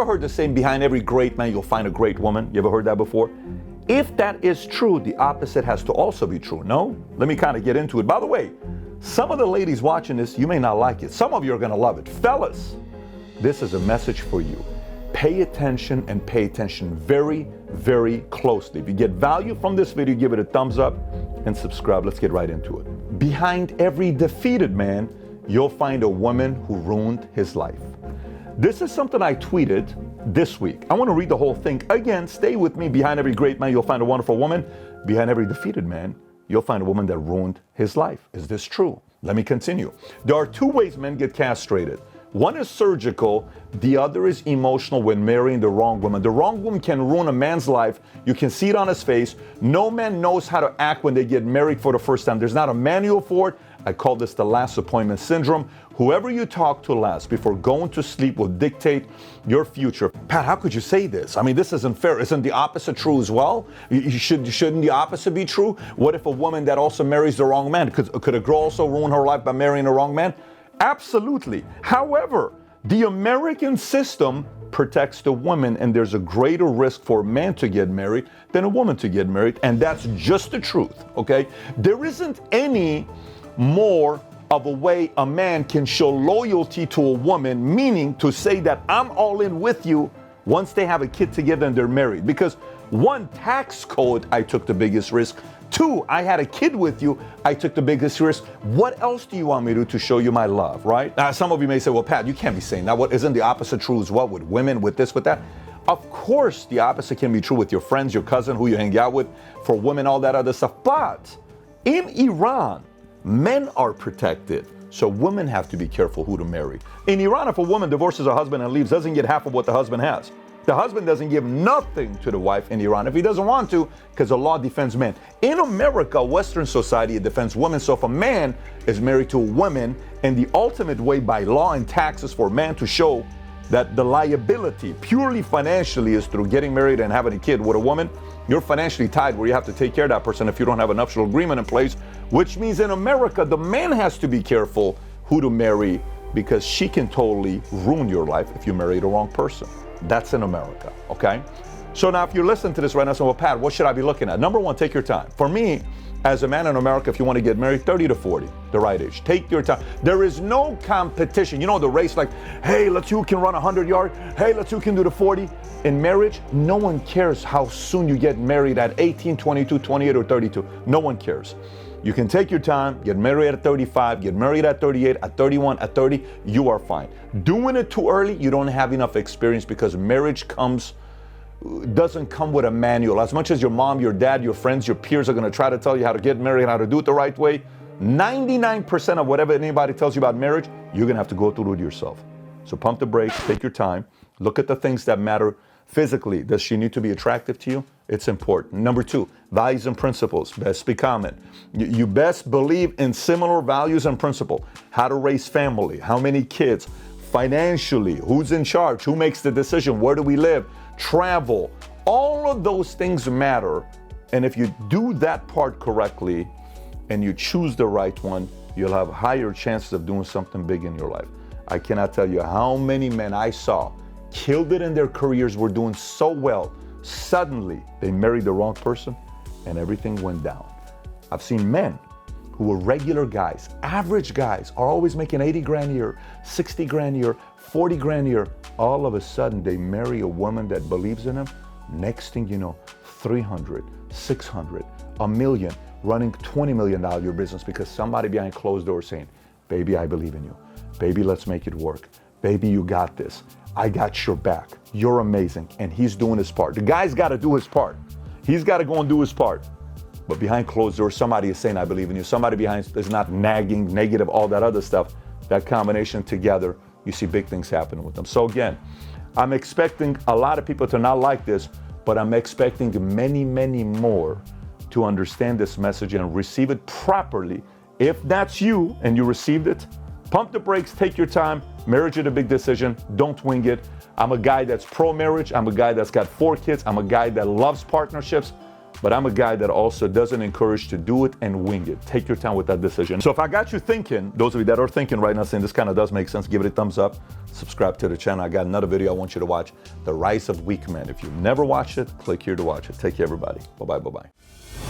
ever heard the saying, behind every great man, you'll find a great woman? You ever heard that before? If that is true, the opposite has to also be true, no? Let me kind of get into it. By the way, some of the ladies watching this, you may not like it. Some of you are going to love it. Fellas, this is a message for you. Pay attention and pay attention very, very closely. If you get value from this video, give it a thumbs up and subscribe. Let's get right into it. Behind every defeated man, you'll find a woman who ruined his life. This is something I tweeted this week. I want to read the whole thing. Again, stay with me. Behind every great man, you'll find a wonderful woman. Behind every defeated man, you'll find a woman that ruined his life. Is this true? Let me continue. There are two ways men get castrated. One is surgical, the other is emotional when marrying the wrong woman. The wrong woman can ruin a man's life. You can see it on his face. No man knows how to act when they get married for the first time. There's not a manual for it. I call this the last appointment syndrome. Whoever you talk to last before going to sleep will dictate your future. Pat, how could you say this? I mean, this isn't fair. Isn't the opposite true as well? Shouldn't the opposite be true? What if a woman that also marries the wrong man? Could a girl also ruin her life by marrying the wrong man? Absolutely. However, the American system protects the women, and there's a greater risk for a man to get married than a woman to get married, and that's just the truth, okay? There isn't any more of a way a man can show loyalty to a woman, meaning to say that I'm all in with you once they have a kid together and they're married. Because one, tax code, I took the biggest risk. Two, I had a kid with you, I took the biggest risk. What else do you want me to do to show you my love, right? Now, some of you may say, well, Pat, you can't be saying that. What, isn't the opposite true as well with women, with this, with that? Of course, the opposite can be true with your friends, your cousin, who you hang out with, for women, all that other stuff. But in Iran, men are protected, so women have to be careful who to marry. In Iran, if a woman divorces her husband and leaves, doesn't get half of what the husband has. The husband doesn't give nothing to the wife in Iran if he doesn't want to, because the law defends men. In America, Western society, it defends women. So if a man is married to a woman, and the ultimate way by law and taxes for a man to show that the liability purely financially is through getting married and having a kid with a woman, you're financially tied where you have to take care of that person if you don't have a nuptial agreement in place, which means in America, the man has to be careful who to marry, because she can totally ruin your life if you marry the wrong person. That's in America, okay? So now if you're listening to this right now, saying, well, Pat, what should I be looking at? Number one, take your time. For me, as a man in America, if you want to get married, 30 to 40, the right age. Take your time. There is no competition. You know the race, like, hey, let's see who can run 100 yards. Hey, let's see who can do the 40. In marriage, no one cares how soon you get married at 18, 22, 28, or 32. No one cares. You can take your time, get married at 35, get married at 38, at 31, at 30, you are fine. Doing it too early, you don't have enough experience, because marriage doesn't come with a manual. As much as your mom, your dad, your friends, your peers are gonna try to tell you how to get married and how to do it the right way, 99% of whatever anybody tells you about marriage, you're gonna have to go through it yourself. So pump the brakes, take your time, look at the things that matter physically. Does she need to be attractive to you? It's important. Number two, values and principles. Best be common. You best believe in similar values and principles. How to raise family, how many kids, financially, who's in charge, who makes the decision, where do we live, travel. All of those things matter. And if you do that part correctly and you choose the right one, you'll have higher chances of doing something big in your life. I cannot tell you how many men I saw killed it in their careers, were doing so well. Suddenly, they married the wrong person and everything went down. I've seen men who were regular guys, average guys, are always making 80 grand a year, 60 grand a year, 40 grand a year. All of a sudden, they marry a woman that believes in them. Next thing you know, 300, 600, a million, running $20 million your business, because somebody behind closed doors saying, baby, I believe in you. Baby, let's make it work. Baby, you got this. I got your back. You're amazing. And he's doing his part. The guy's got to do his part. He's got to go and do his part. But behind closed doors, somebody is saying, I believe in you. Somebody behind is not nagging, negative, all that other stuff. That combination together, you see big things happening with them. So again, I'm expecting a lot of people to not like this, but I'm expecting many, many more to understand this message and receive it properly. If that's you and you received it, pump the brakes, take your time. Marriage is a big decision. Don't wing it. I'm a guy that's pro-marriage. I'm a guy that's got 4 kids. I'm a guy that loves partnerships. but I'm a guy that also doesn't encourage to do it and wing it. Take your time with that decision. So if I got you thinking, those of you that are thinking right now saying this kind of does make sense, give it a thumbs up, subscribe to the channel. I got another video I want you to watch, The Rise of Weak Men. If you've never watched it, click here to watch it. Take care, everybody. Bye-bye, bye-bye.